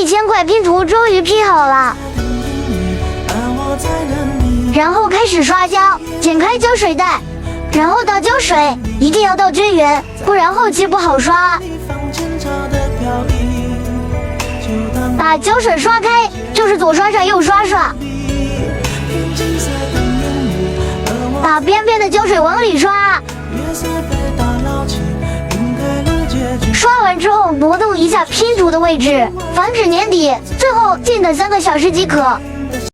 1000块拼图终于拼好了，然后开始刷胶，剪开胶水袋，然后倒胶水，一定要倒均匀，不然后期不好刷。把胶水刷开，就是左刷刷右刷刷，把边边的胶水往里刷。刷完之后挪动一下拼图的位置，防止粘底，最后静等3个小时即可。